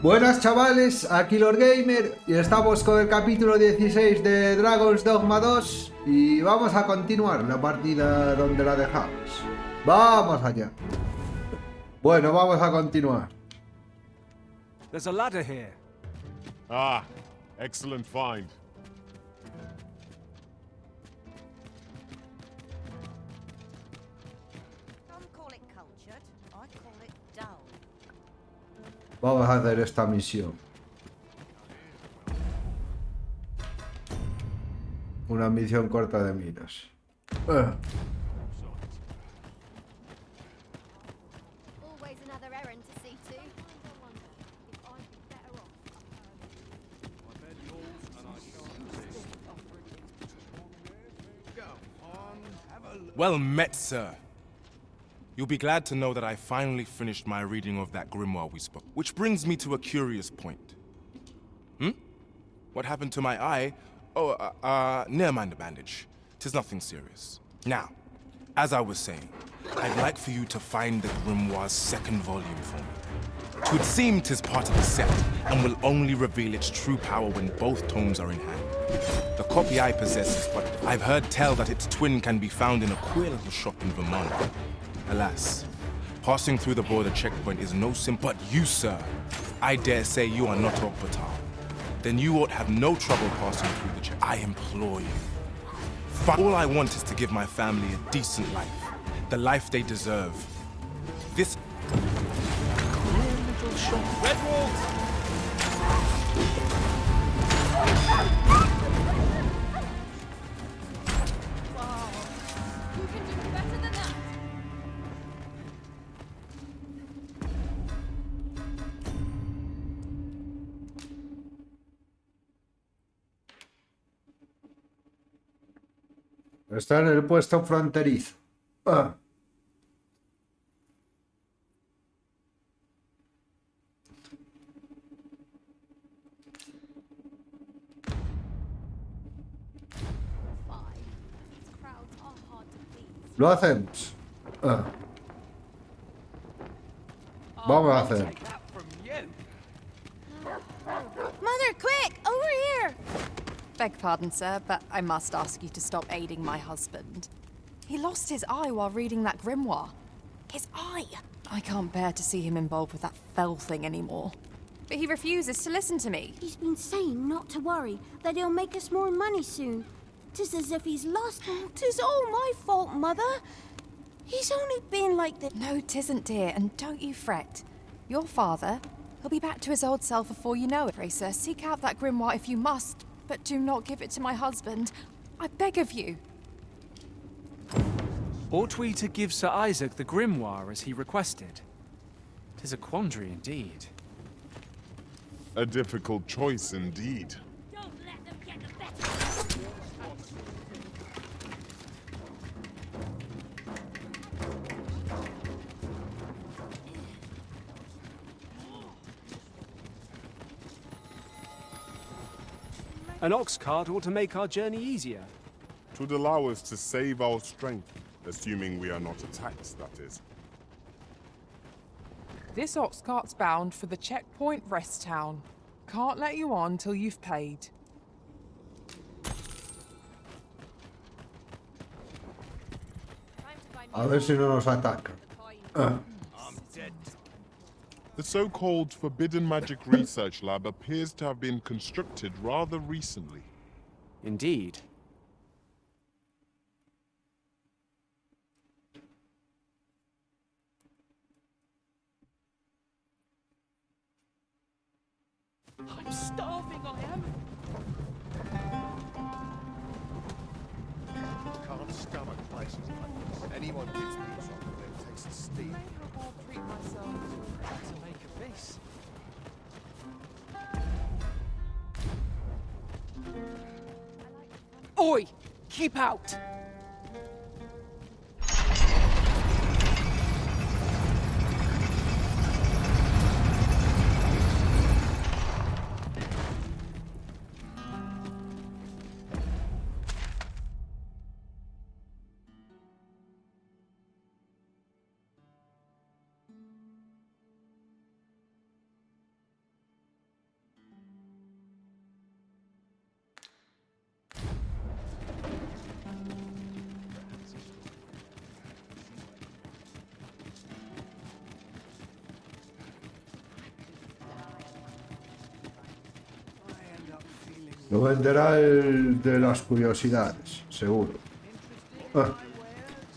Buenas chavales, aquí Lord Gamer y estamos con el capítulo 16 de Dragon's Dogma 2 y vamos a continuar la partida donde la dejamos. Vamos allá. Bueno, vamos a continuar. There's a ladder here. Ah, excellent find. Some call it cultured, I call it dull. Vamos a hacer esta misión. Una misión corta de miras. Always another errand to see to. Well met, sir. You'll be glad to know that I finally finished my reading of that grimoire we spoke. Which brings me to a curious point. What happened to my eye? Oh, never mind the bandage. 'Tis nothing serious. Now, as I was saying, I'd like for you to find the grimoire's second volume for me. 'Twould seem 'tis part of the set, and will only reveal its true power when both tomes are in hand. The copy I possess is but I've heard tell that its twin can be found in a queer little shop in Vermont. Alas, passing through the border checkpoint is no simple. But you, sir, I dare say you are not Okbatar. Then you ought have no trouble passing through the check. I implore you. All I want is to give my family a decent life, the life they deserve. This little shop. Red Wolf! You can do better than that. Está en el puesto fronterizo. These crowds are hard to please. Lo hacemos. Vamos a hacer. Take that from you. Mother, quick! Over here! Beg pardon, sir, but I must ask you to stop aiding my husband. He lost his eye while reading that grimoire. His eye! I can't bear to see him involved with that fell thing anymore. But he refuses to listen to me. He's been saying not to worry, that he'll make us more money soon. 'Tis as if he's lost. 'Tis all my fault, Mother. He's only been like this. No, 'tisn't, dear, and don't you fret. Your father, he'll be back to his old self before you know it. Pray, sir, seek out that grimoire if you must, but do not give it to my husband. I beg of you. Ought we to give Sir Isaac the grimoire as he requested? 'Tis a quandary indeed. A difficult choice indeed. Don't let them get the better. An ox cart ought to make our journey easier. 'Twould allow us to save our strength, assuming we are not attacked, that is. This ox cart's bound for the checkpoint rest town. Can't let you on till you've paid. A ver si no nos atacan. The so-called Forbidden Magic Research Lab appears to have been constructed rather recently. Indeed. I'm starving, I am. Can't stomach places like this. Anyone gives me something that tastes of steam. I'll treat myself to make a feast. Oi! Keep out! Lo venderá el de las curiosidades, seguro. Ah,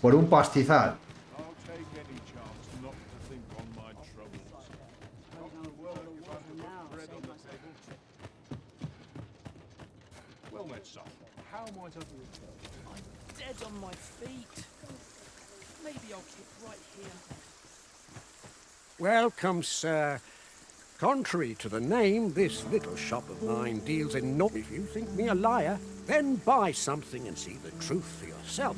por un pastizal. I'll take any chance not to think on my troubles. Well met, son. How might I be of help? I'm dead on my feet. Maybe I'll keep right here. Welcome, sir. Contrary to the name, this little shop of mine deals in no... If you think me a liar, then buy something and see the truth for yourself.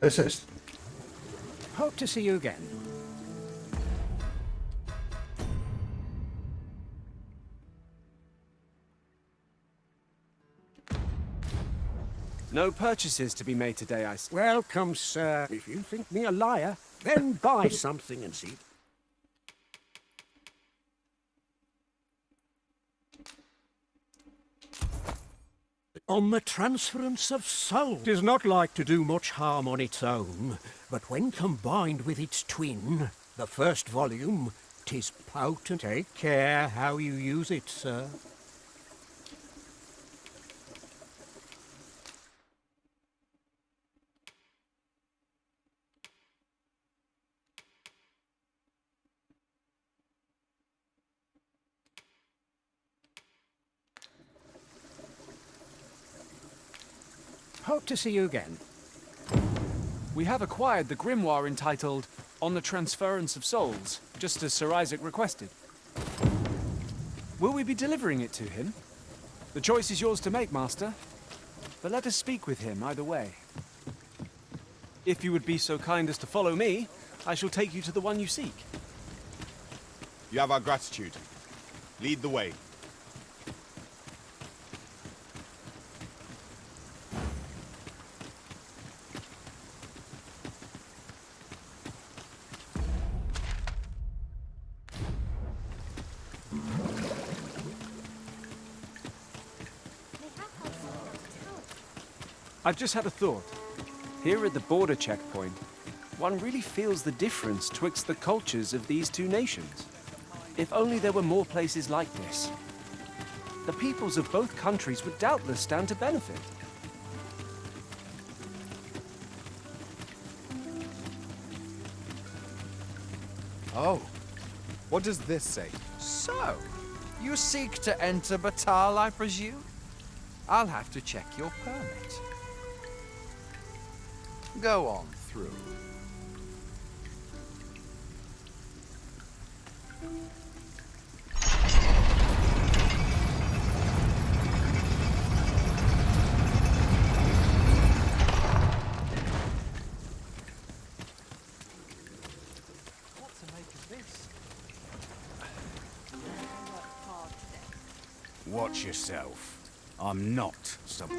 Es esto. Hope to see you again. No purchases to be made today, I... Welcome, sir. If you think me a liar, then buy something and see... On the transference of soul. It is not like to do much harm on its own, but when combined with its twin, the first volume, 'tis potent. Take care how you use it, sir. Hope to see you again. We have acquired the grimoire entitled On the Transference of Souls, just as Sir Isaac requested. Will we be delivering it to him? The choice is yours to make, Master. But let us speak with him either way. If you would be so kind as to follow me, I shall take you to the one you seek. You have our gratitude. Lead the way. I've just had a thought. Here at the border checkpoint, one really feels the difference twixt the cultures of these two nations. If only there were more places like this. The peoples of both countries would doubtless stand to benefit. Oh, what does this say? So, you seek to enter Batal, I presume? I'll have to check your permit. Go on through. What to make of this? Watch yourself. I'm not some...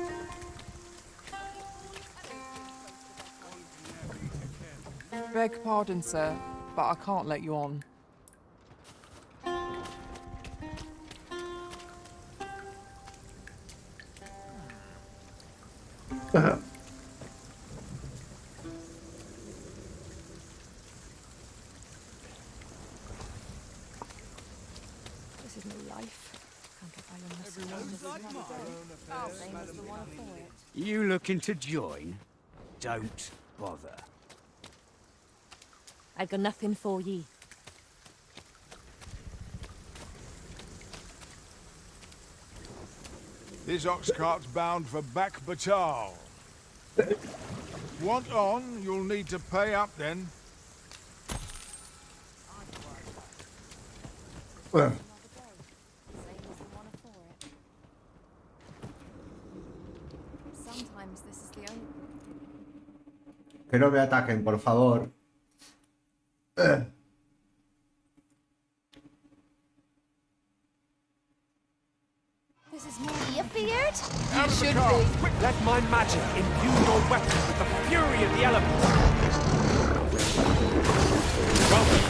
Beg pardon, sir, but I can't let you on. This is no life. Can't get by on this. You looking to join? Don't bother. I got nothing for ye. This ox cart's bound for back Batal. Want on, you'll need to pay up then. Bueno, Sometimes this is the only... que no me ataquen, por favor. This is more you feared? You should be. Let my magic imbue your weapon with the fury of the elements. Welcome.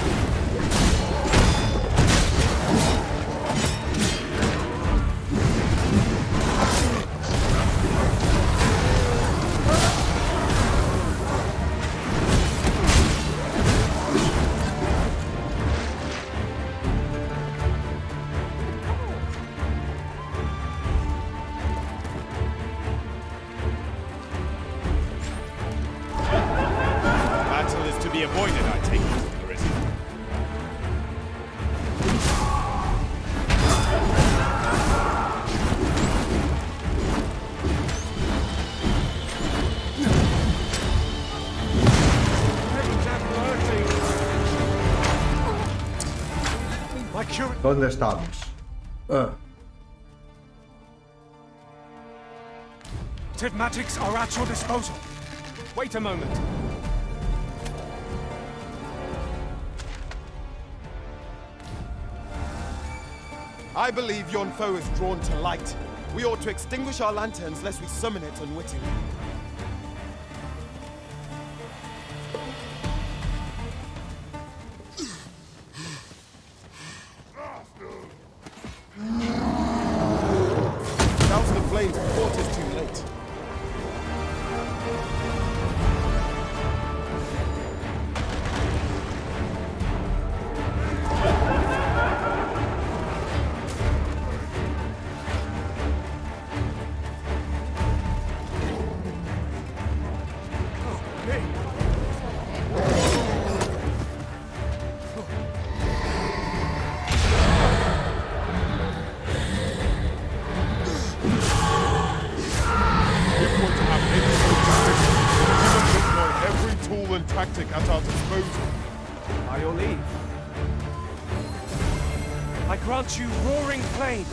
¿Dónde estamos? Magics are at your disposal. Wait a moment. I believe yon foe is drawn to light. We ought to extinguish our lanterns lest we summon it unwittingly. Douse the flames before it is too late. Tactic at our disposal. By your leave. I grant you roaring flame.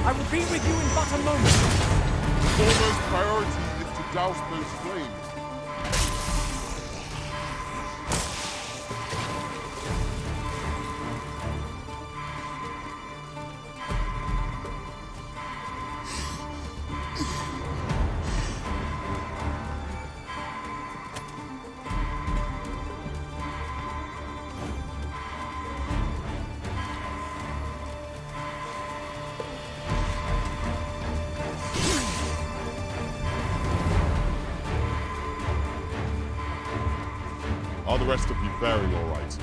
I will be with you in but a moment. The foremost priority is to douse those flames. Are the rest of you faring all right?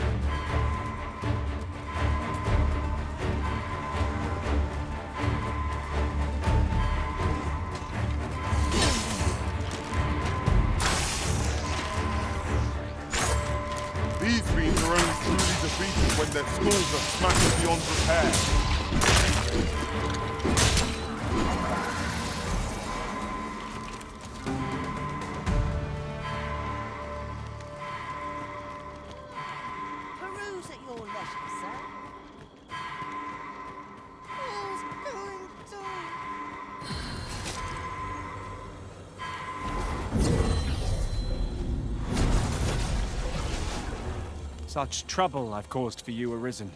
These fiends are only truly defeated when their skulls are smashed beyond repair. Such trouble I've caused for you, Arisen.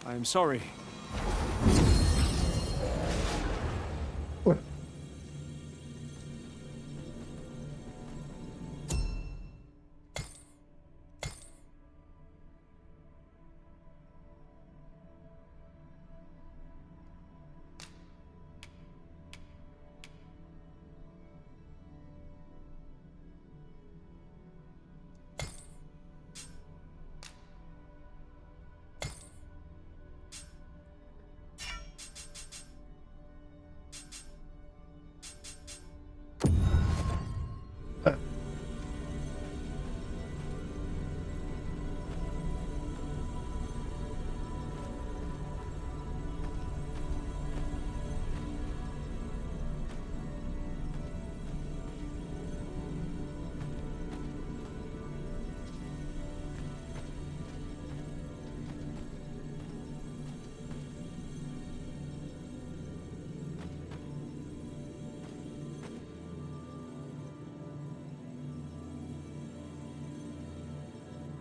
I am sorry.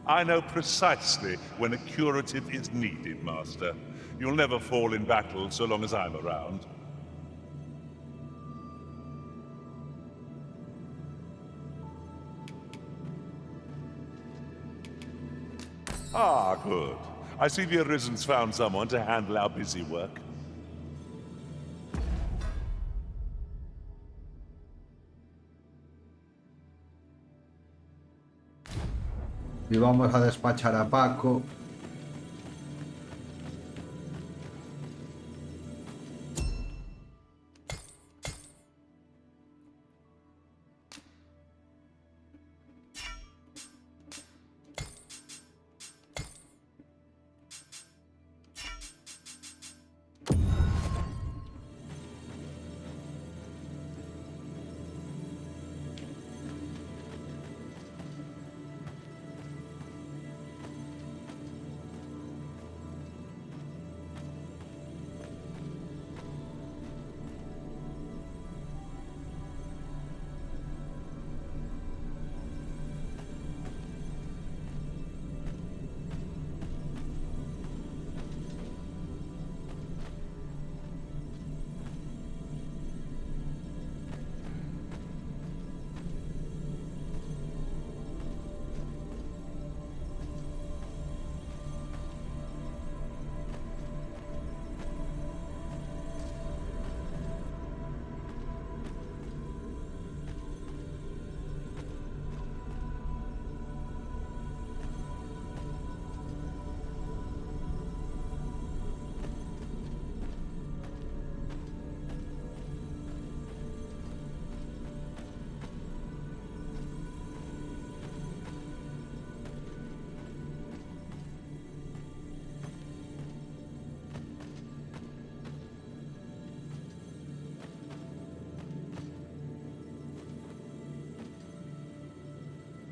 I know precisely when a curative is needed, Master. You'll never fall in battle so long as I'm around. Ah, good. I see the Arisen's found someone to handle our busy work. Y vamos a despachar a Paco.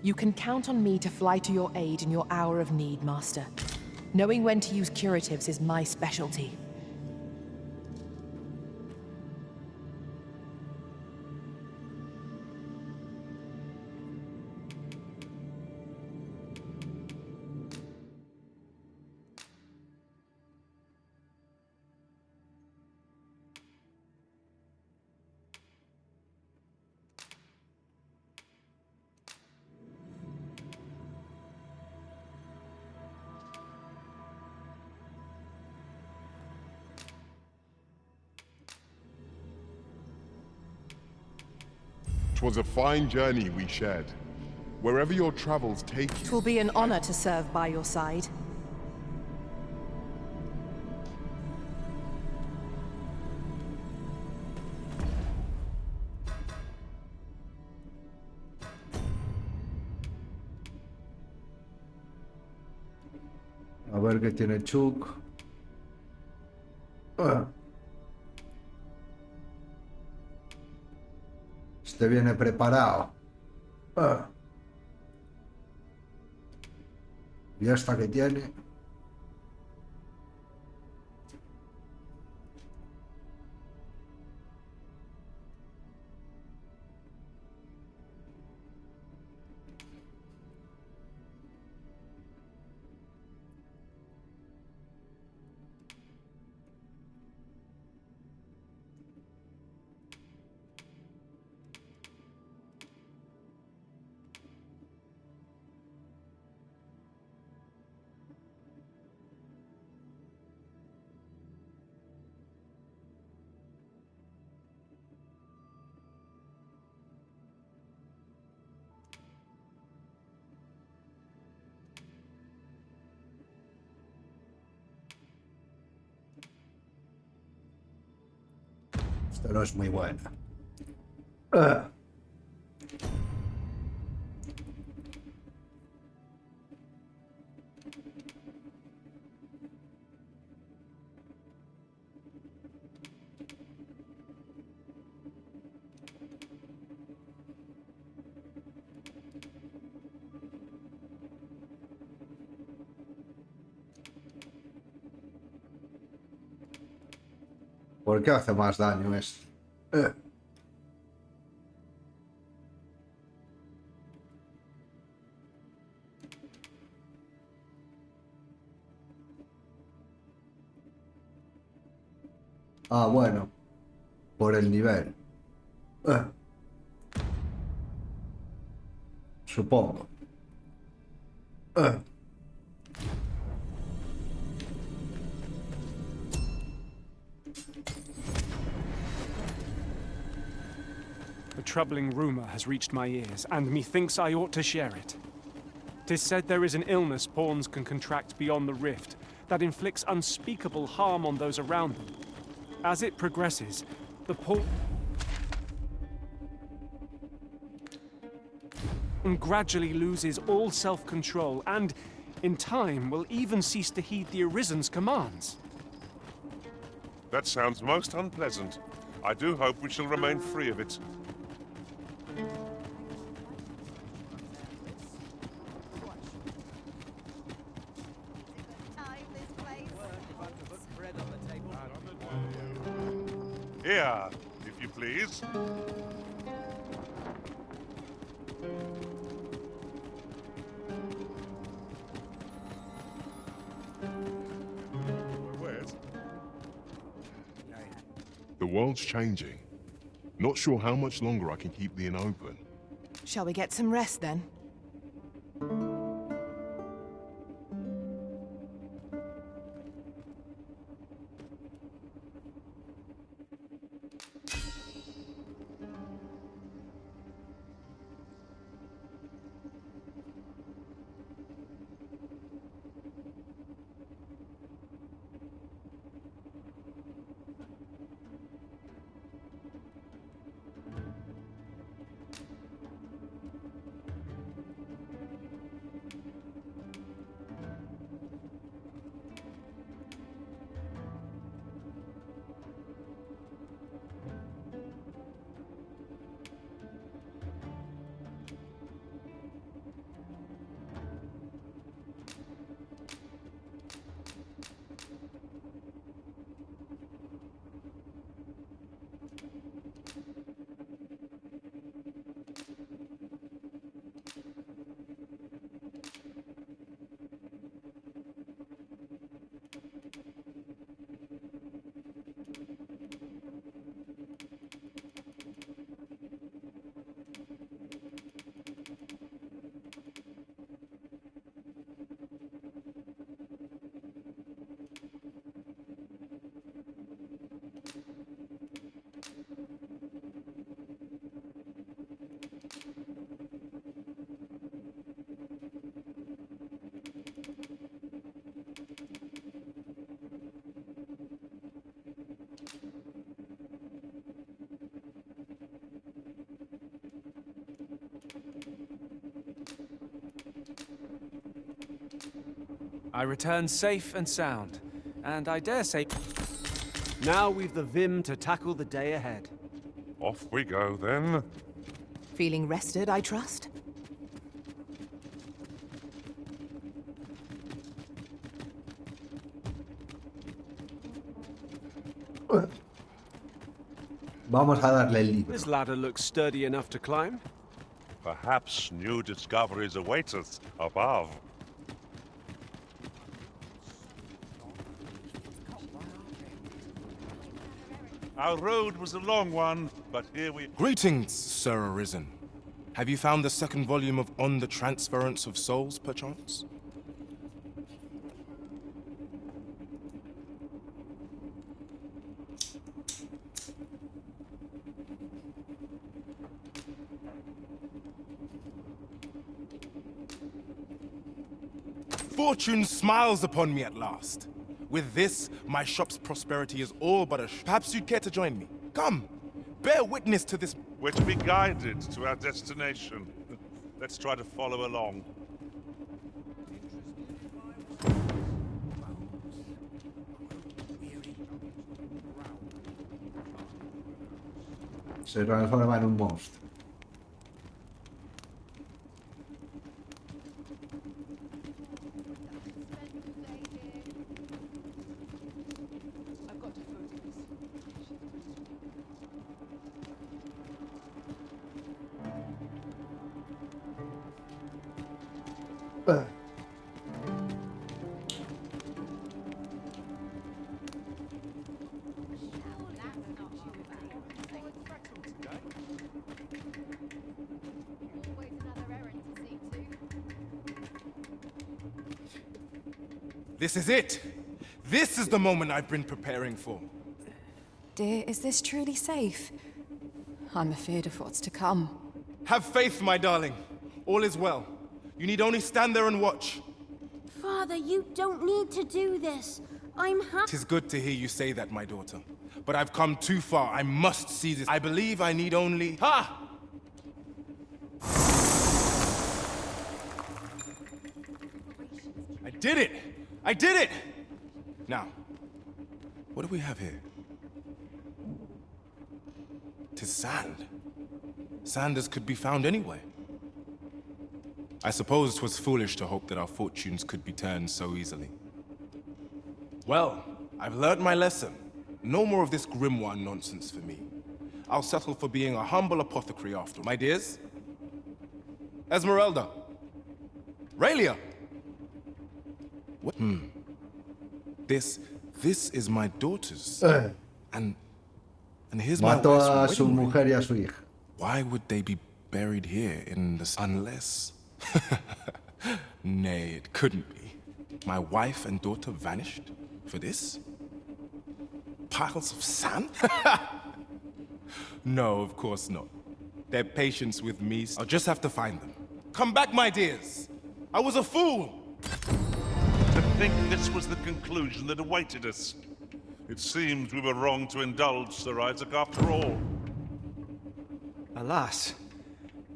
You can count on me to fly to your aid in your hour of need, Master. Knowing when to use curatives is my specialty. Twas a fine journey we shared. Wherever your travels take you... It will be an honor to serve by your side. A ver qué tiene Chuck. Este viene preparado. ¿Y esta que tiene? Esto no es muy bueno. ¿Por qué hace más daño esto? Ah, bueno. Por el nivel. Supongo. A troubling rumor has reached my ears, and methinks I ought to share it. 'Tis said there is an illness pawns can contract beyond the rift that inflicts unspeakable harm on those around them. As it progresses, the pawn gradually loses all self-control and, in time, will even cease to heed the Arisen's commands. That sounds most unpleasant. I do hope we shall remain free of it. Here, if you please. The world's changing. Not sure how much longer I can keep the inn open. Shall we get some rest then? I return safe and sound, and I dare say, now we've the vim to tackle the day ahead. Off we go, then. Feeling rested, I trust? Vamos a darle el libro. This ladder looks sturdy enough to climb. Perhaps new discoveries await us above. Our road was a long one, but here we... Greetings, Sir Arisen. Have you found the second volume of On the Transference of Souls, perchance? Fortune smiles upon me at last. With this, my shop's prosperity is all but assured. Perhaps you'd care to join me. Come, bear witness to this. We're to be guided to our destination. Let's try to follow along. Se transforma en un monstruo. This is it. This is the moment I've been preparing for. Dear, is this truly safe? I'm afraid of what's to come. Have faith, my darling. All is well. You need only stand there and watch. Father, you don't need to do this. I'm happy. 'Tis good to hear you say that, my daughter. But I've come too far. I must see this. I believe I need only... Ha! I did it! I did it! Now, what do we have here? 'Tis sand. Sand as could be found anywhere. I suppose 'twas foolish to hope that our fortunes could be turned so easily. Well, I've learned my lesson. No more of this grimoire nonsense for me. I'll settle for being a humble apothecary after all. My dears? Esmeralda? Raelia? What? This is my daughter's. And here's my Mató wife's a su wedding ring. mujer y a su hija. Why would they be buried here in the... Unless... Nay, it couldn't be. My wife and daughter vanished? For this? Piles of sand? No, of course not. Their patience with me... I'll just have to find them. Come back, my dears! I was a fool! To think this was the conclusion that awaited us. It seems we were wrong to indulge Sir Isaac after all. Alas,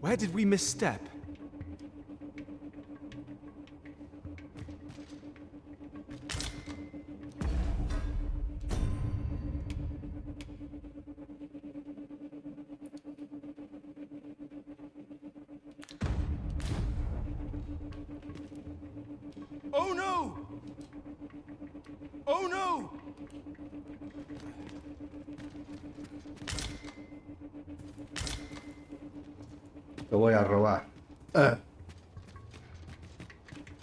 where did we misstep? Oh no! Oh no! Lo voy a robar.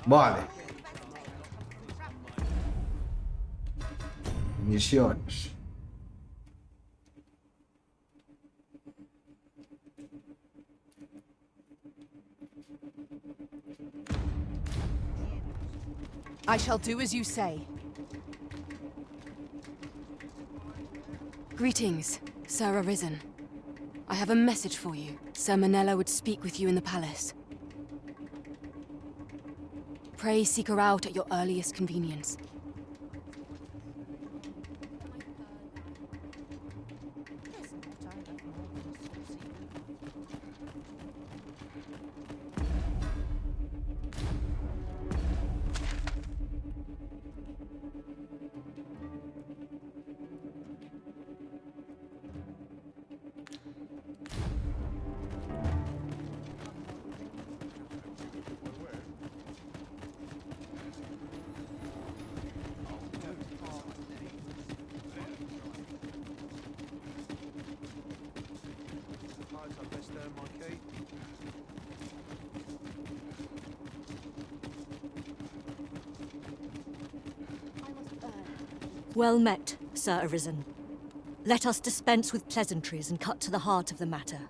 Vale. Misiones. I shall do as you say. Greetings, Sir Arisen. I have a message for you. Sir Manella would speak with you in the palace. Pray seek her out at your earliest convenience. Well met, Sir Arisen. Let us dispense with pleasantries and cut to the heart of the matter.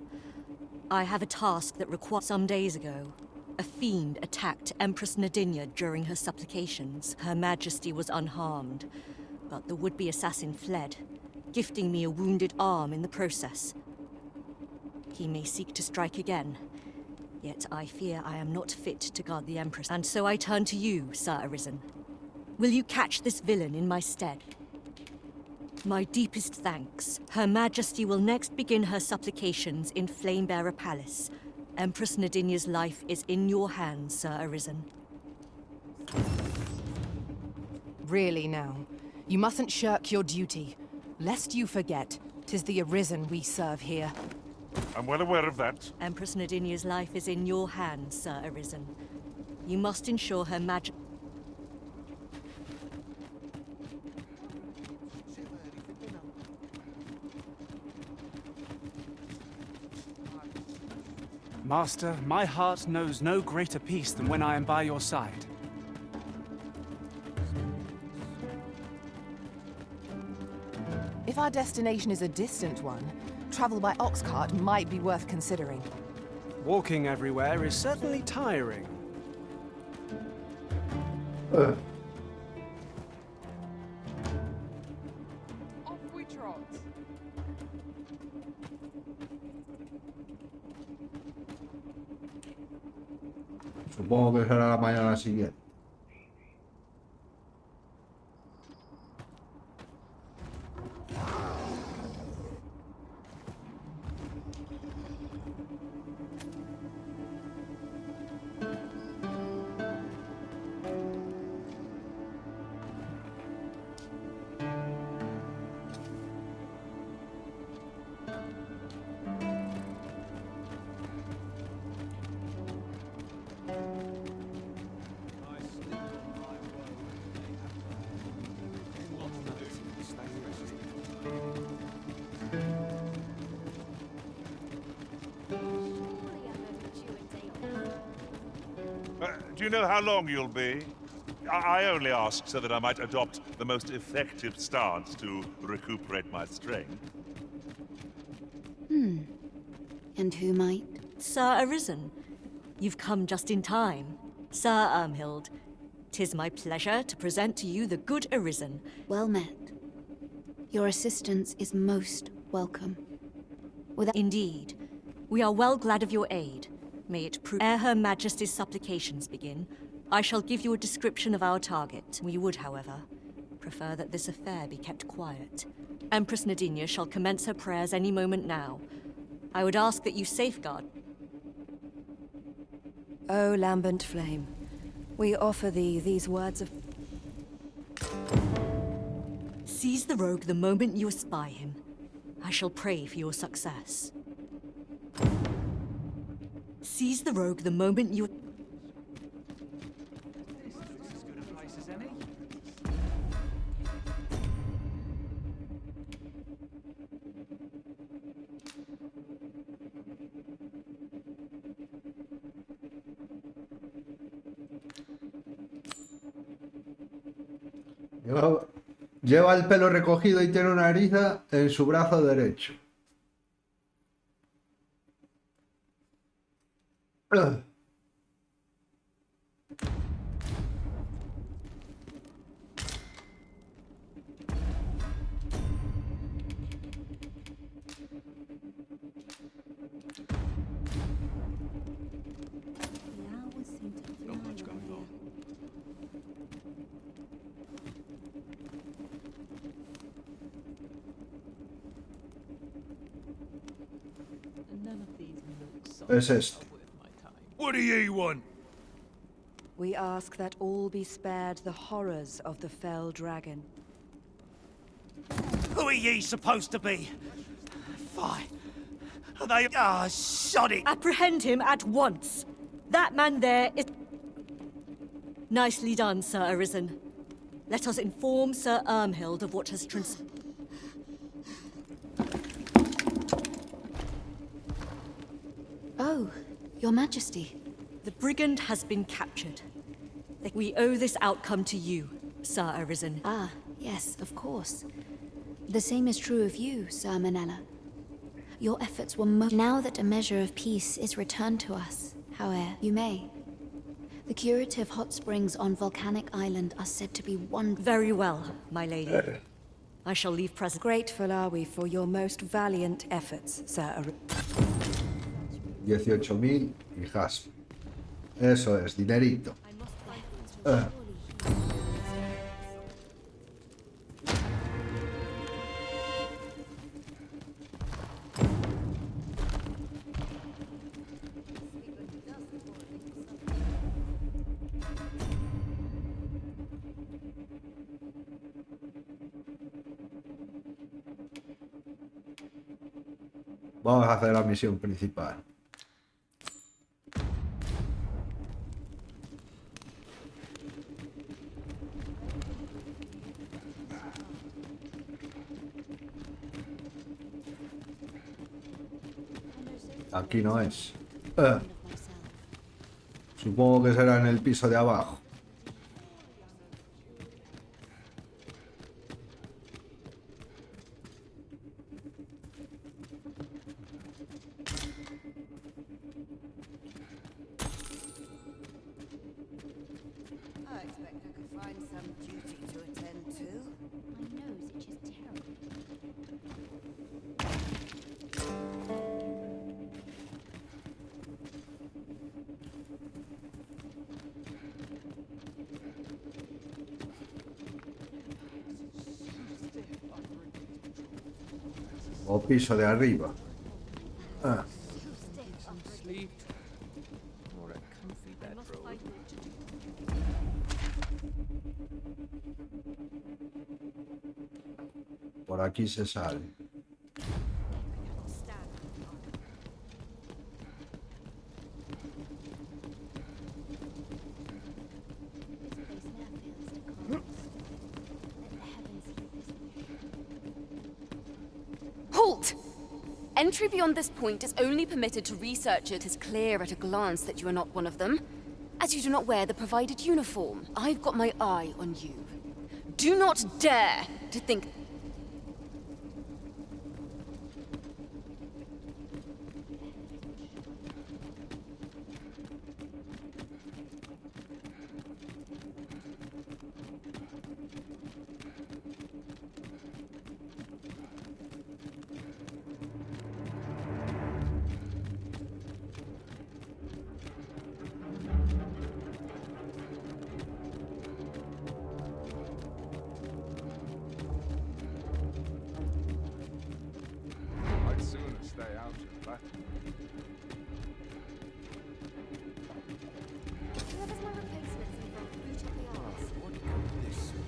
I have a task that requires... Some days ago, a fiend attacked Empress Nadinia during her supplications. Her Majesty was unharmed, but the would-be assassin fled, gifting me a wounded arm in the process. He may seek to strike again, yet I fear I am not fit to guard the Empress. And so I turn to you, Sir Arisen. Will you catch this villain in my stead? My deepest thanks. Her Majesty will next begin her supplications in Flamebearer Palace. Empress Nadinia's life is in your hands, Sir Arisen. Really now, you mustn't shirk your duty. Lest you forget, 'tis the Arisen we serve here. I'm well aware of that. Empress Nadinia's life is in your hands, Sir Arisen. You must ensure her Majesty... Master, my heart knows no greater peace than when I am by your side. If our destination is a distant one, travel by ox cart might be worth considering. Walking everywhere is certainly tiring. trot. Supongo que será la mañana siguiente. Do you know how long you'll be? I only ask so that I might adopt the most effective stance to recuperate my strength. And who might? Sir Arisen. You've come just in time. Sir Ermhild, 'tis my pleasure to present to you the good Arisen. Well met. Your assistance is most welcome. Indeed. We are well glad of your aid. May it prove. Ere Her Majesty's supplications begin, I shall give you a description of our target. We would, however, prefer that this affair be kept quiet. Empress Nadinia shall commence her prayers any moment now. I would ask that you safeguard. O lambent flame, we offer thee these words of... Seize the rogue the moment you espy him. I shall pray for your success. Seize the rogue the moment you... Lleva el pelo recogido y tiene una eriza en su brazo derecho. Not much going on. Es este. What do ye want? We ask that all be spared the horrors of the fell dragon. Who are ye supposed to be? Fie. Are they... Ah, shoddy! Apprehend him at once. That man there is... Nicely done, Sir Arisen. Let us inform Sir Ermhild of what has Oh, Your Majesty. The brigand has been captured. We owe this outcome to you, Sir Arisen. Ah, yes, of course. The same is true of you, Sir Manella. Your efforts were now that a measure of peace is returned to us, however, you may. The curative hot springs on Volcanic Island are said to be Very well, my lady. I shall leave present. Grateful are we for your most valiant efforts, Sir Arisen. 18.000 y jaspe. Eso es, dinerito. Vamos a hacer la misión principal. Aquí no es. Supongo que será en el piso de abajo. I expect I could find some duty to attend to. My nose itches terribly. O piso de arriba. Ah. Sleep or a comfy bedroll. Por aquí se sale. Halt! Entry beyond this point is only permitted to researchers. It is clear at a glance that you are not one of them, as you do not wear the provided uniform. I've got my eye on you. Do not dare to think... I'd sooner stay out of that. Whoever's my replacement's involved brutally asked. What could this be?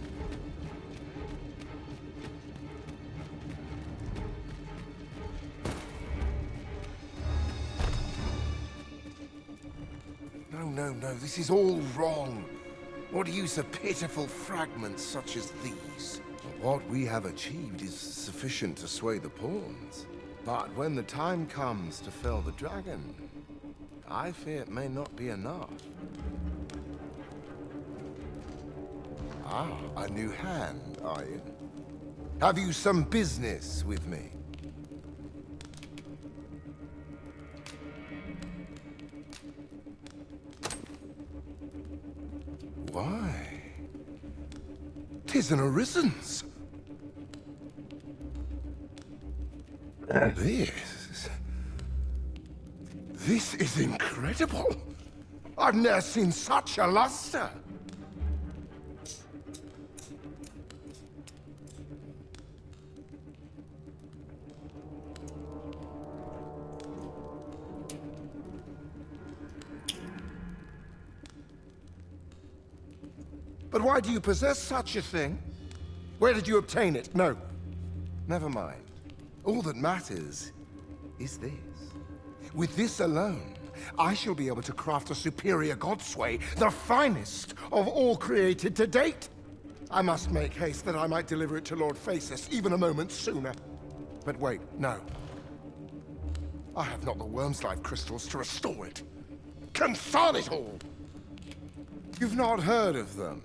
No, this is all wrong. What use of pitiful fragments such as these? What we have achieved is sufficient to sway the pawns. But when the time comes to fell the dragon, I fear it may not be enough. Ah, a new hand, are you? Have you some business with me? Why? 'Tis an Arisen's. This is incredible. I've never seen such a luster. But why do you possess such a thing? Where did you obtain it? No, never mind. All that matters is this. With this alone, I shall be able to craft a superior godsway, the finest of all created to date. I must make haste that I might deliver it to Lord Phasis even a moment sooner. But wait, no. I have not the worm's life crystals to restore it. Confound it all! You've not heard of them.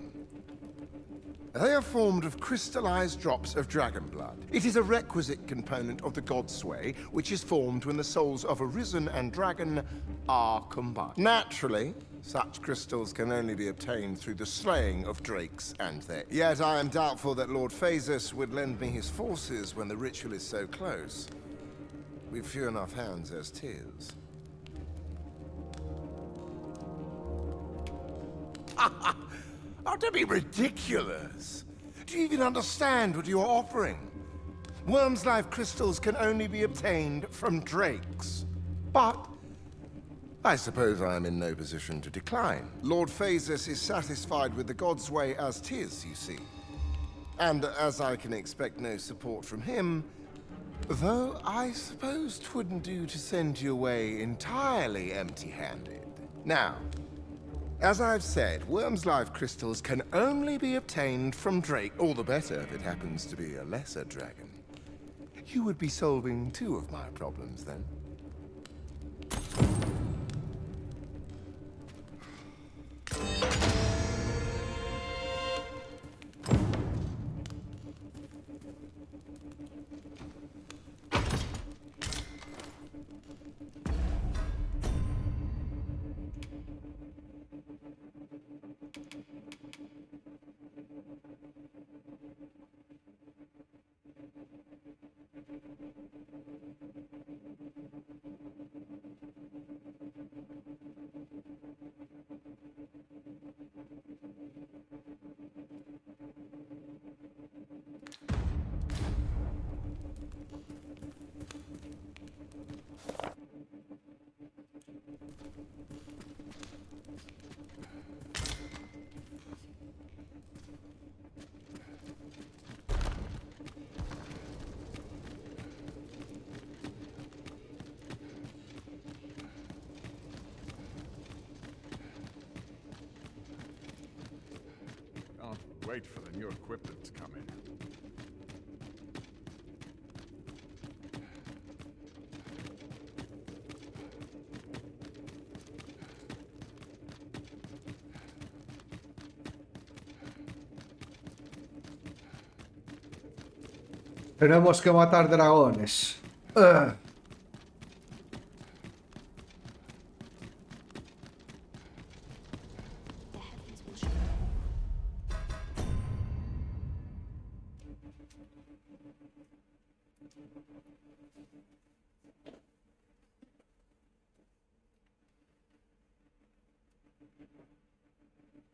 They are formed of crystallized drops of dragon blood. It is a requisite component of the godsway, which is formed when the souls of Arisen and Dragon are combined. Naturally, such crystals can only be obtained through the slaying of drakes and their... Yet I am doubtful that Lord Phasis would lend me his forces when the ritual is so close. We've few enough hands as 'tis. Oh, don't be ridiculous. Do you even understand what you are offering? Worm's life crystals can only be obtained from drakes. But I suppose I am in no position to decline. Lord Phasis is satisfied with the God's way as 'tis, you see. And as I can expect no support from him, though I suppose 'twouldn't do to send you away entirely empty-handed. Now, as I've said, Worm's life crystals can only be obtained from Drake, all the better if it happens to be a lesser dragon. You would be solving two of my problems, then. wait for the new equipment to come in. Tenemos que matar dragones.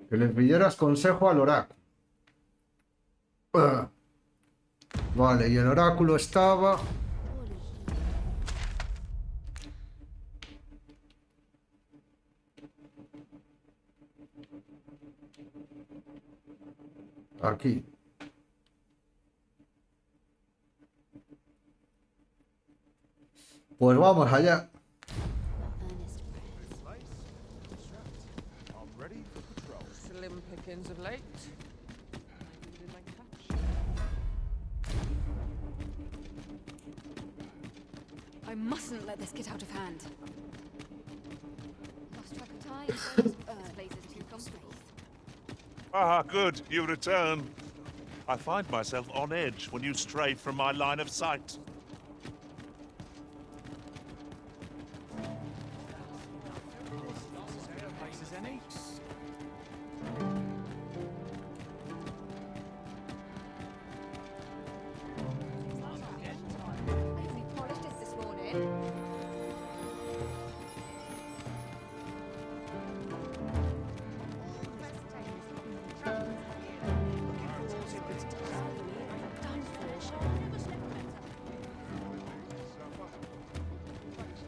Que le pidieras consejo al oráculo. Vale, y el oráculo estaba... aquí. Pues vamos allá. Slim pickings of late. I mustn't let this get out of hand. Lost track of time. This place is too comfortable. Ah, good, you return. I find myself on edge when you stray from my line of sight.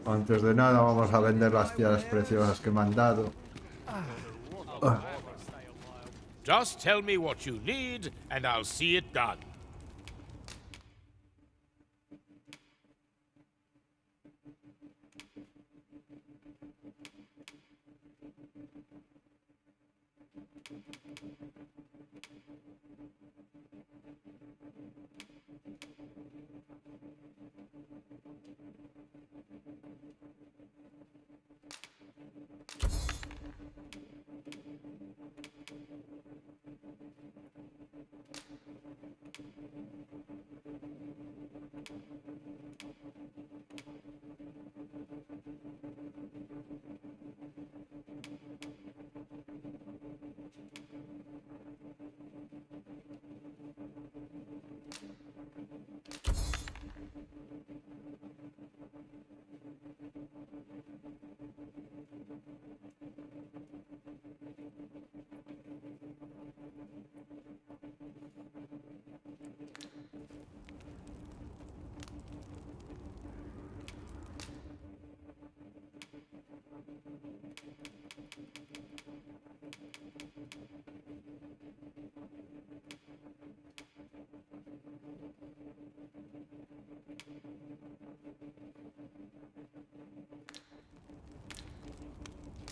Antes de nada vamos a vender las piedras preciosas que me han dado. Just tell me what you need, and I'll see it done.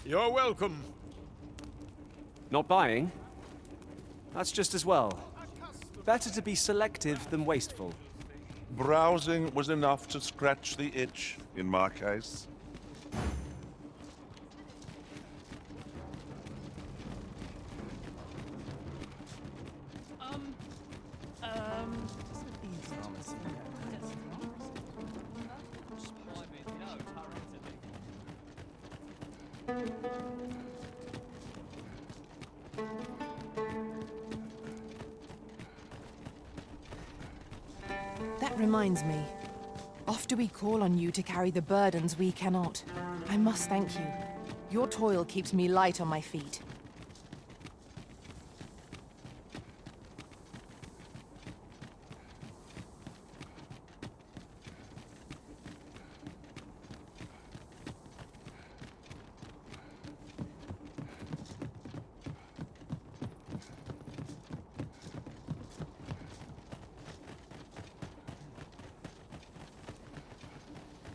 You're welcome. Not buying? That's just as well. Better to be selective than wasteful. Browsing was enough to scratch the itch, in my case. That reminds me. Oft do we call on you to carry the burdens we cannot. I must thank you. Your toil keeps me light on my feet.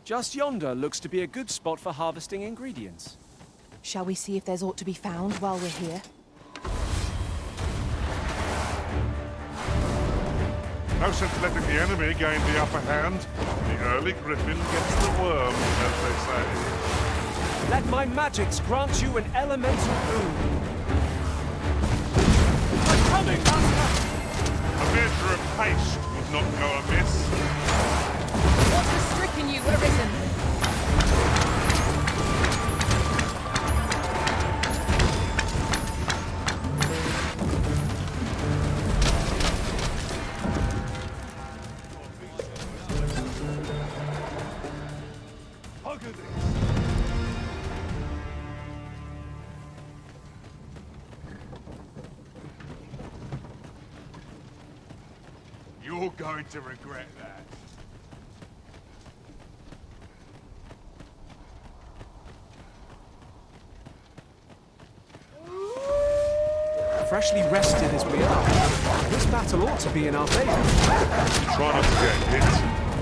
Just yonder looks to be a good spot for harvesting ingredients. Shall we see if there's aught to be found while we're here? No sense letting the enemy gain the upper hand. The early griffin gets the worm, as they say. Let my magics grant you an elemental boon. I'm coming, Master! A measure of haste would not go amiss. What has stricken you, Arisen? You're going to regret that. Freshly rested as we are, this battle ought to be in our favor. Try not to get hit.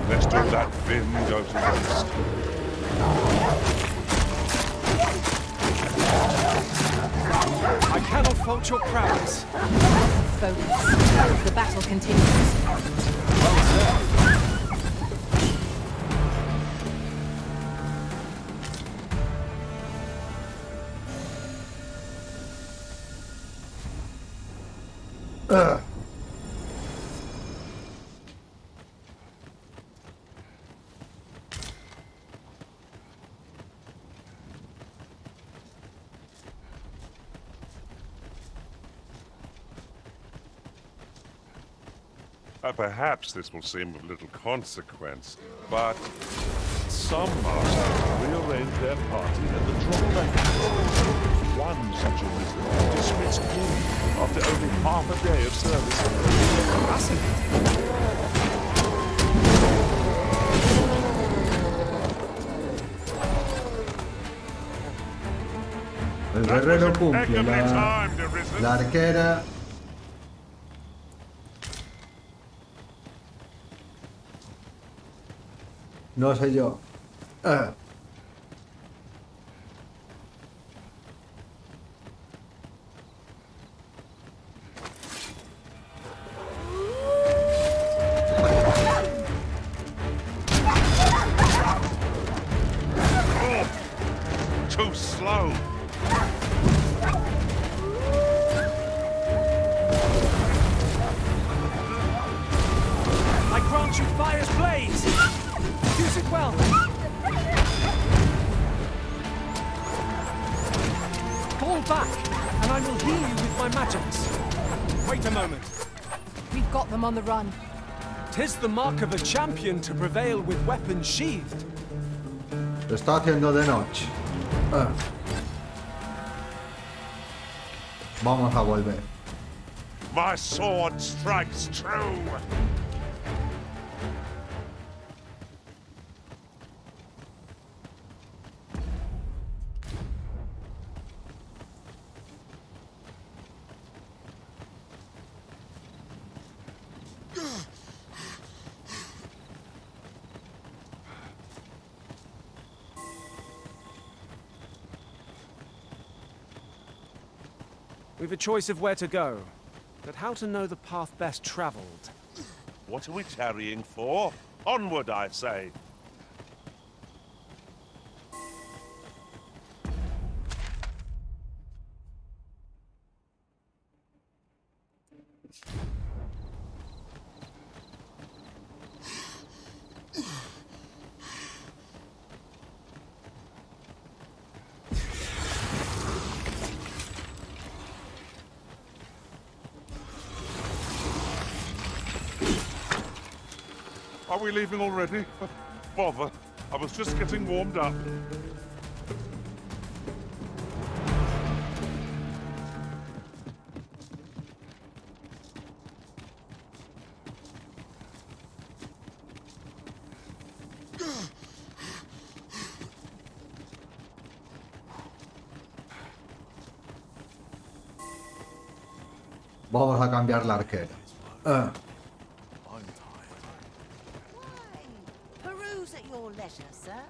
Let's do that Vin go to waste. I cannot fault your prowess. Focus. The battle continues. Perhaps this will seem of little consequence, but some masters rearrange their party at the drop of a hat. One such arisen dismissed me after only half a day of service. El guerrero cumple, la arquera. No sé yo. Too slow. I grant you fire's blaze. Use it well. Fall back, and I will heal you with my magics. Wait a moment. We've got them on the run. 'Tis the mark of a champion to prevail with weapons sheathed. Lo está haciendo de noche. Vamos a volver. My sword strikes true. We've a choice of where to go, but how to know the path best traveled? What are we tarrying for? Onward, I say. Are we leaving already? Bother. I was just getting warmed up. Vamos a cambiar la arquera. Peruse at your leisure, sir.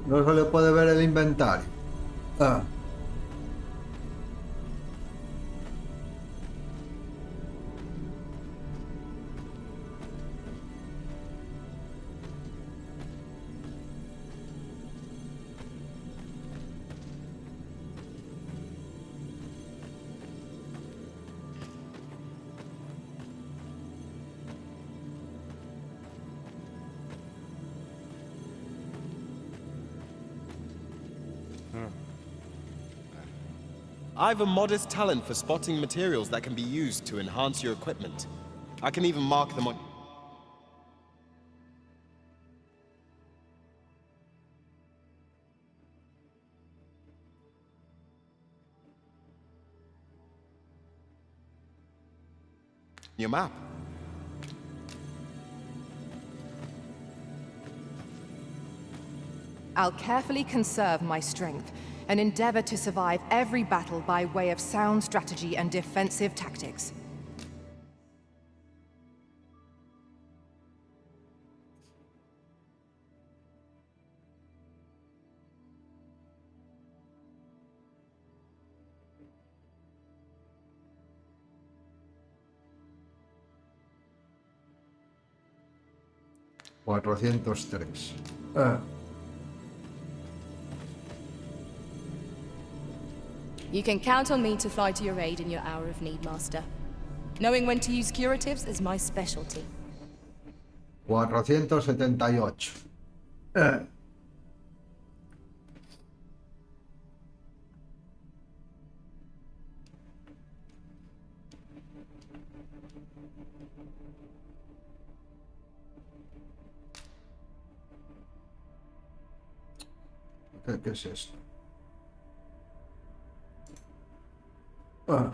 No se le puede ver el inventario. Ah. I've a modest talent for spotting materials that can be used to enhance your equipment. I can even mark them on... your map. I'll carefully conserve my strength and endeavor to survive every battle by way of sound strategy and defensive tactics. You can count on me to fly to your aid in your hour of need, Master. Knowing when to use curatives is my specialty. 478. ¿Qué es esto? Ah.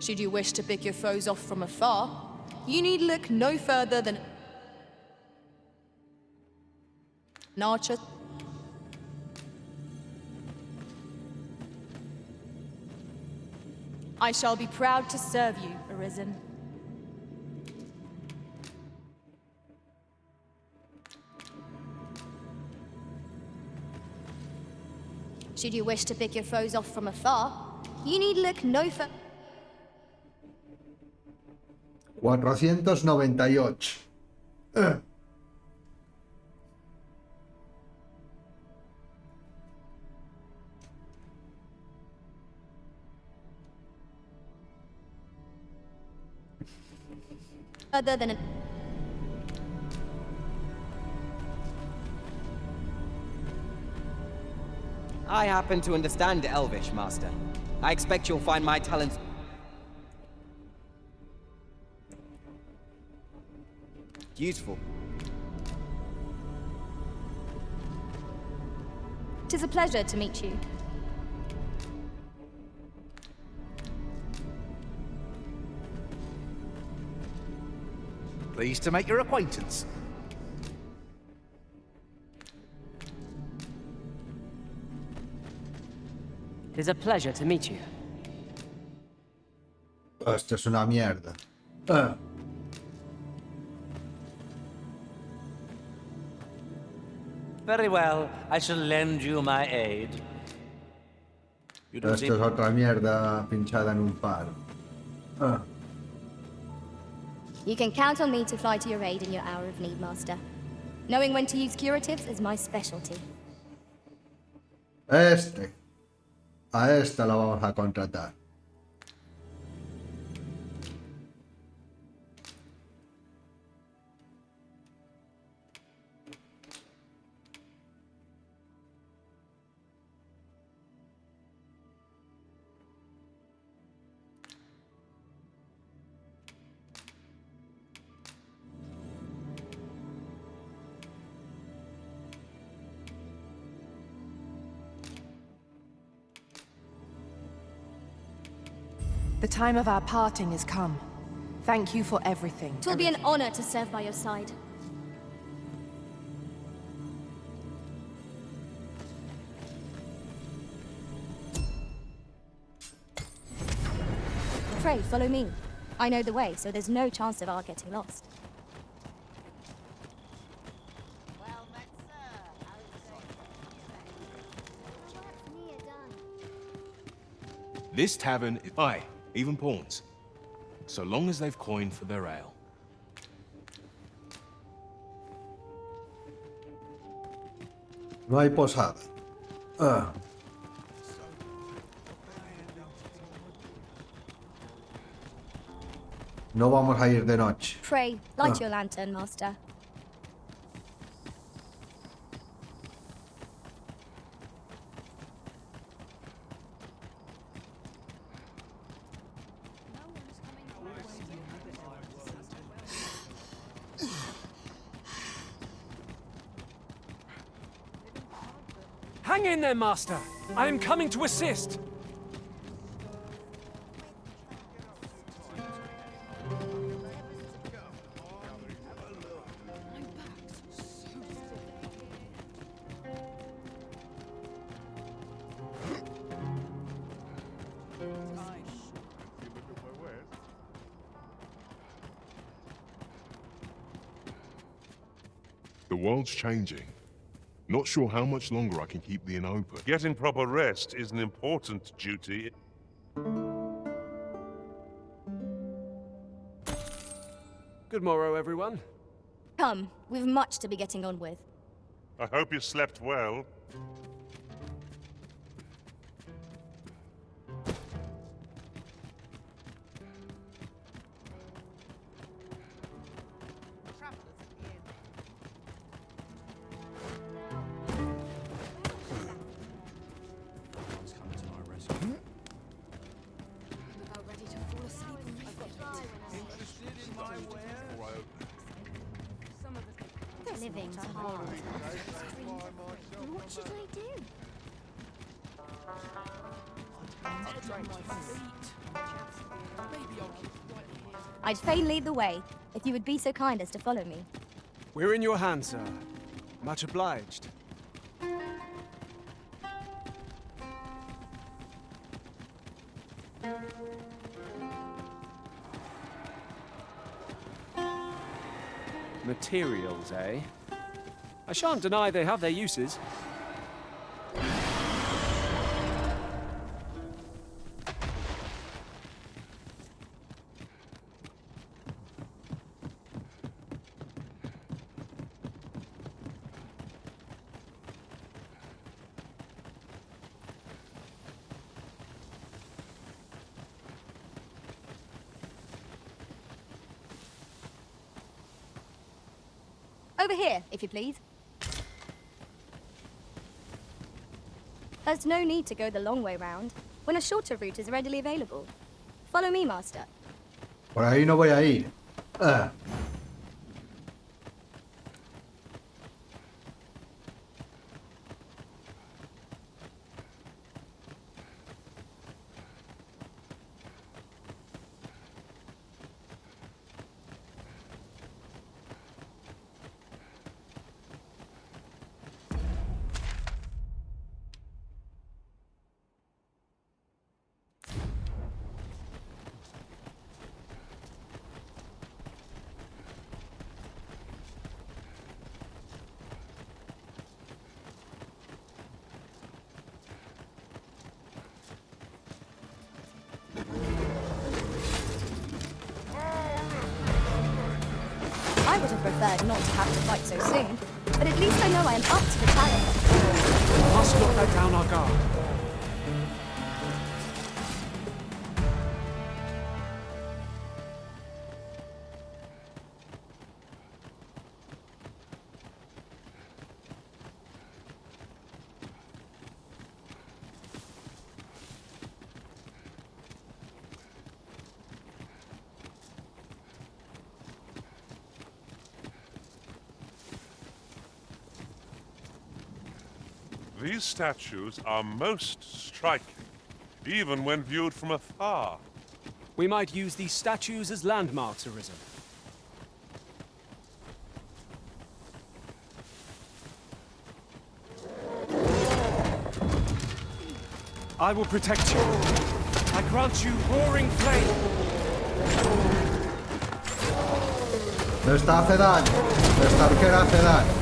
Should you wish to pick your foes off from afar, you need look no further than an archer. I shall be proud to serve you, Arisen. Should you wish to pick your foes off from afar, you need look no further. 498. Other than an... I happen to understand Elvish, Master. I expect you'll find my talents useful. 'Tis a pleasure to meet you. Pleased to make your acquaintance. Tis a pleasure to meet you. Esto es una mierda. Very well, I shall lend you my aid. You don't Esto es otra mierda pinchada en un palo. You can count on me to fly to your aid in your hour of need, Master. Knowing when to use curatives is my specialty. A esta la vamos a contratar. The time of our parting is come. Thank you for everything. It will be an honor to serve by your side. Pray, follow me. I know the way, so there's no chance of our getting lost. This tavern is... Aye, even pawns. So long as they've coined for their ale. No hay posada. No vamos a ir de noche. Pray, light your lantern, Master. Hang in there, Master. I am coming to assist. The world's changing. Not sure how much longer I can keep the inn open. Getting proper rest is an important duty. Good morrow, everyone. Come, we've much to be getting on with. I hope you slept well. Living's hard. What should I do? I'd fain lead the way, if you would be so kind as to follow me. We're in your hands, sir. Much obliged. Materials, eh? I shan't deny they have their uses. Over here, if you please. There's no need to go the long way round, when a shorter route is readily available. Follow me, Master. Por ahí no voy a ir. I would have preferred not to have to fight so soon, but at least I know I am up to the challenge. Must not let down our guard. These statues are most striking, even when viewed from afar. We might use these statues as landmarks, Arisen. I will protect you. I grant you roaring flame. Esta hace daño. Esta arquera hace daño.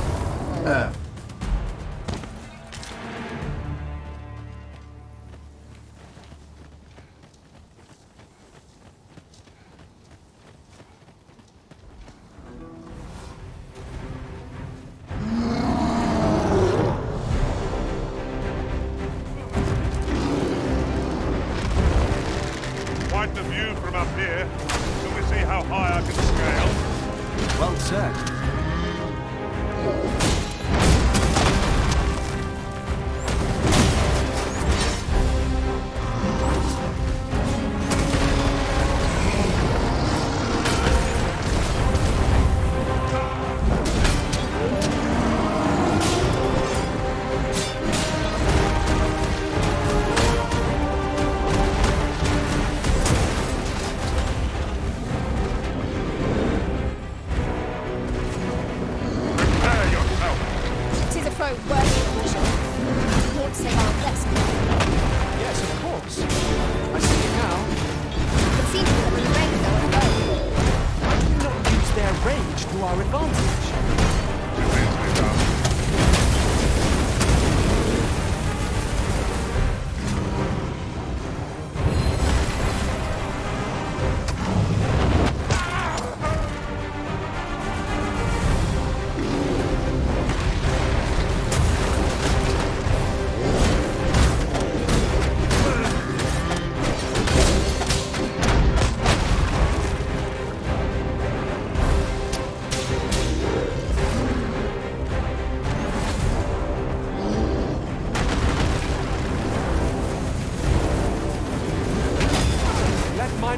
Quite the view from up here. Can we see how high I can scale? Well said.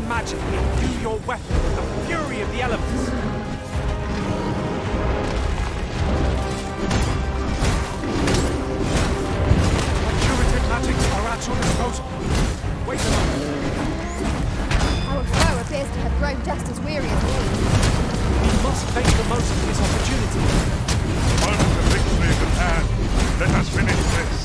Magic imbue your weapon with the fury of the elements. My curative magics are at your disposal. Wait a moment. Our foe appears to have grown just as weary as we. We must make the most of this opportunity. Moment of victory is at hand. Let us finish this.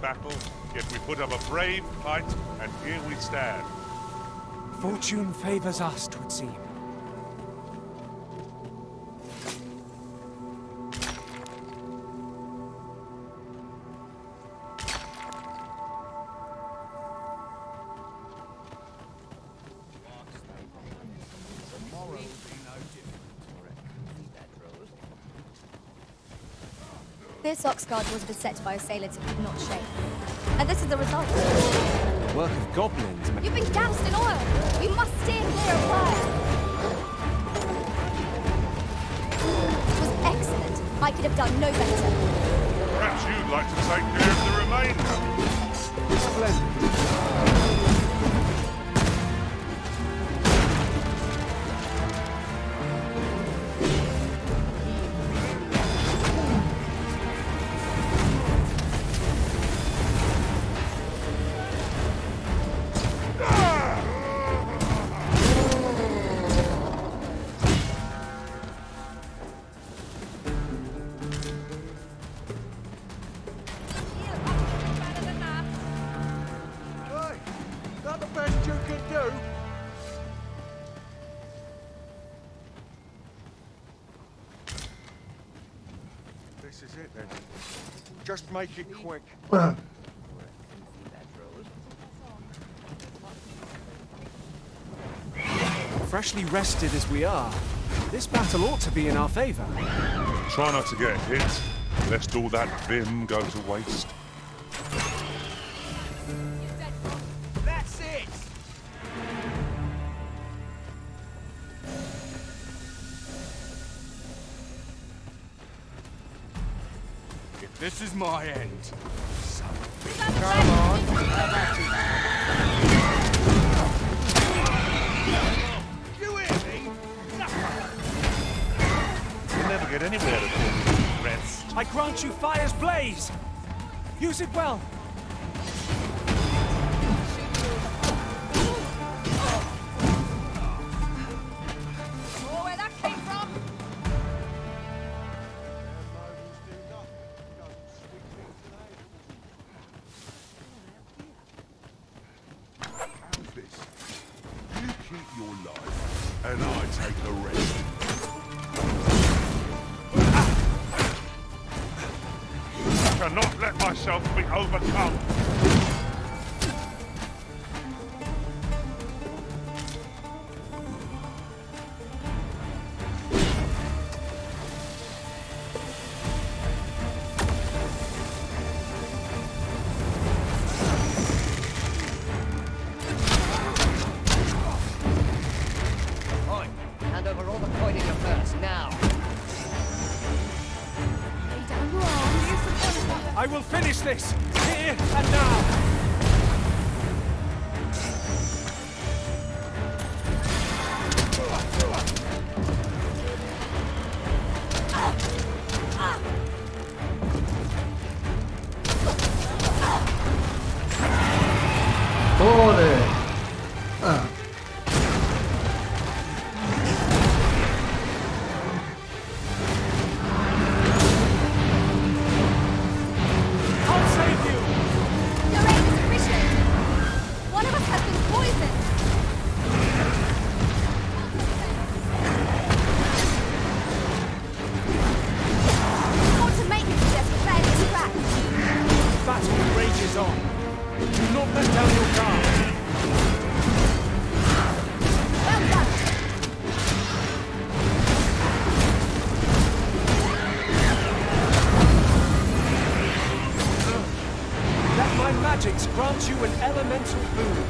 Battle, yet we put up a brave fight, and here we stand. Fortune favors us, 'twould seem. This oxguard was beset by assailants who could not shake. And this is the result. Work of goblins. You've been doused in oil! We must steer clear of fire! It was excellent. I could have done no better. Perhaps you'd like to take care of the remainder. Splendid. This is it then. Just make it quick. Freshly rested as we are, this battle ought to be in our favor. Try not to get hit, lest all that vim go to waste. That's it! If this is my end, come on. You hear me? You'll never get anywhere to call rest. I grant you fire's blaze! Use it well! Oh, where that came from? How's this? You keep your life, and I take the rest. I cannot let myself be overcome. Oi, hand over all the coin in your purse, now. Lay down your arms. I will finish this, here and now! Joder. Ah. I'll save you! Your aid is appreciated. One of us has been poisoned. You want to make me suggest preparing this track? Battle rages on. Do not let down your guard. Well done. Let my magics grant you an elemental boon.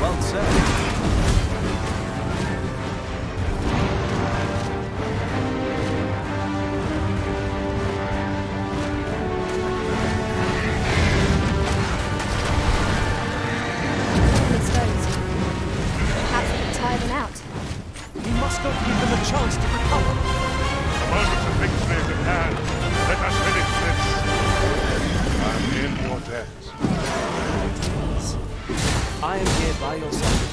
Well said. Exposed. Perhaps we can tire them out. We must not give them a chance to recover. The moment of victory is at hand. Let us finish this. I'm in your debt. I am here by your side.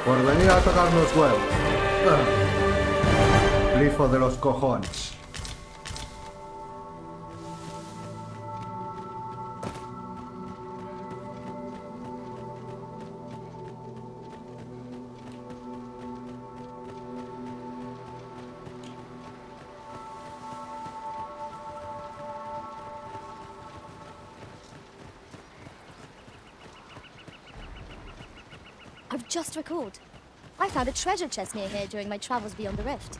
Por venir a tocar los huevos. Ah. Grifo de los cojones. I've just recalled. I found a treasure chest near here during my travels beyond the rift.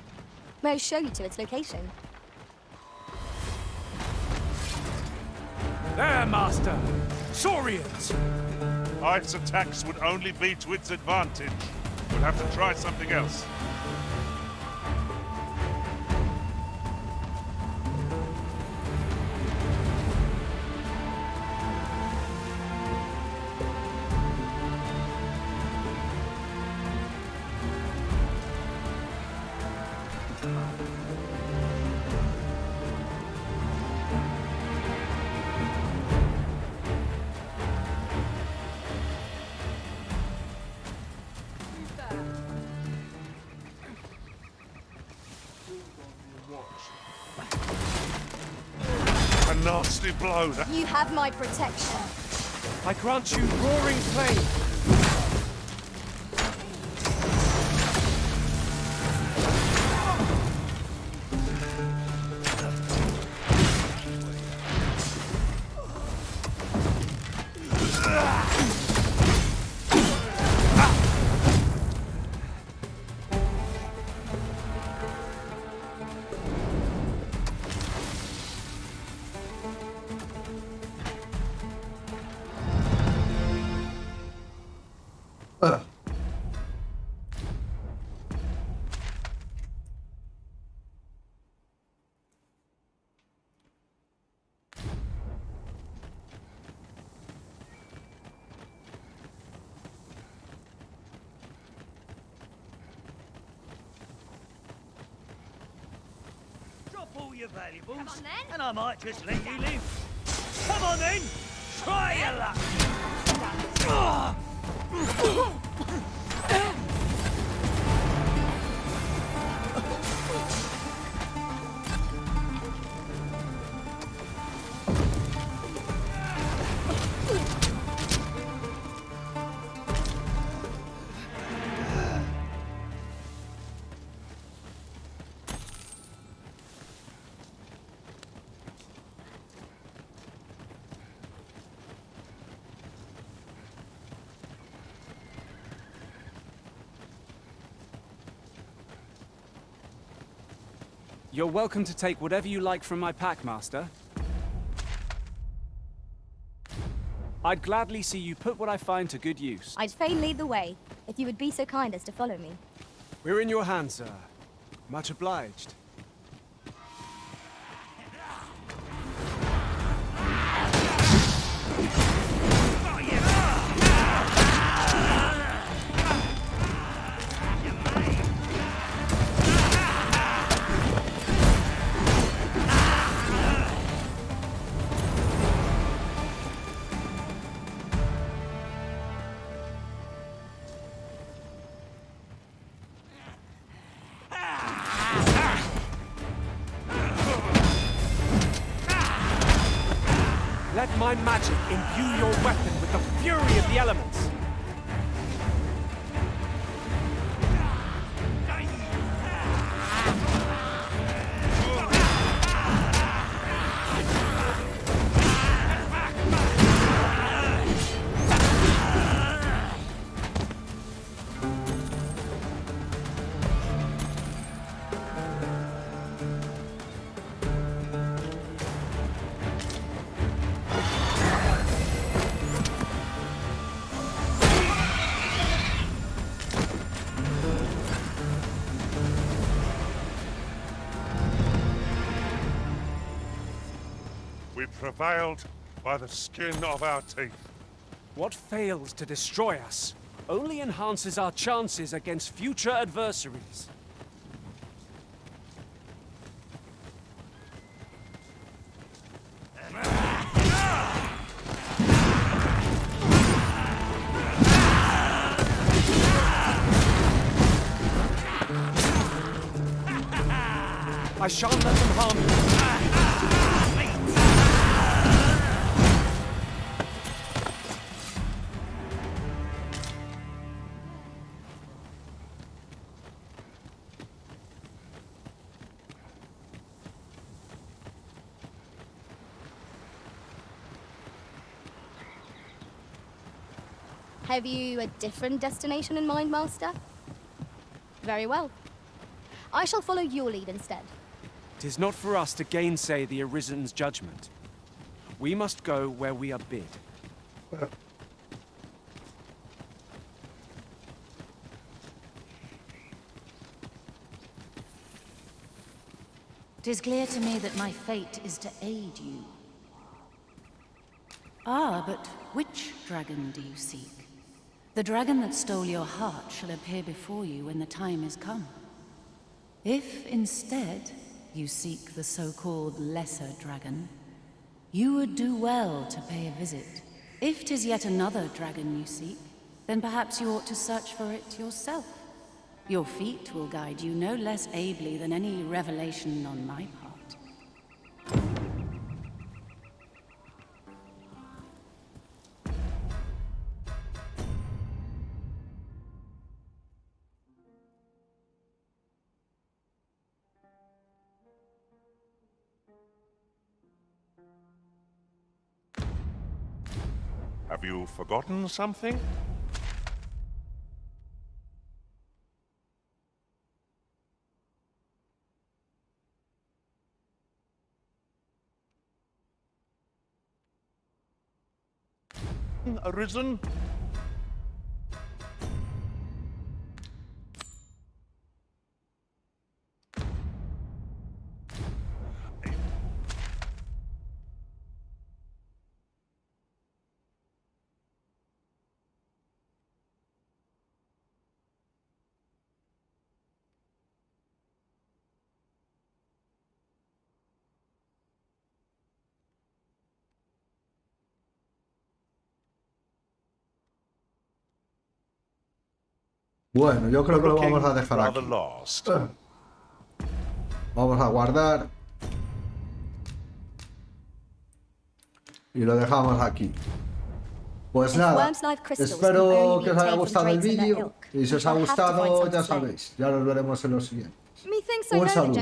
May I show you to its location? There, Master! Saurians! Ice attacks would only be to its advantage. We'll have to try something else. A nasty blow. You have my protection. I grant you roaring flame. All your valuables, come on, then. And I might just let you live. Come on then, try your luck. You're welcome to take whatever you like from my pack, Master. I'd gladly see you put what I find to good use. I'd fain lead the way, if you would be so kind as to follow me. We're in your hands, sir. Much obliged. Let my magic imbue your weapon with the fury of the elements. We prevailed by the skin of our teeth. What fails to destroy us only enhances our chances against future adversaries. I shan't let them harm you. Have you a different destination in mind, Master? Very well. I shall follow your lead instead. 'Tis not for us to gainsay the Arisen's judgment. We must go where we are bid. Tis clear to me that my fate is to aid you. Ah, but which dragon do you seek? The dragon that stole your heart shall appear before you when the time is come. If instead you seek the so-called lesser dragon, you would do well to pay a visit. If 'tis yet another dragon you seek, then perhaps you ought to search for it yourself. Your feet will guide you no less ably than any revelation on my part. Have you forgotten something? Arisen? Bueno, yo creo que lo vamos a dejar aquí. Vamos a guardar. Y lo dejamos aquí. Pues nada, espero que os haya gustado el vídeo. Y si os ha gustado, ya sabéis, ya nos veremos en los siguientes. Un saludo.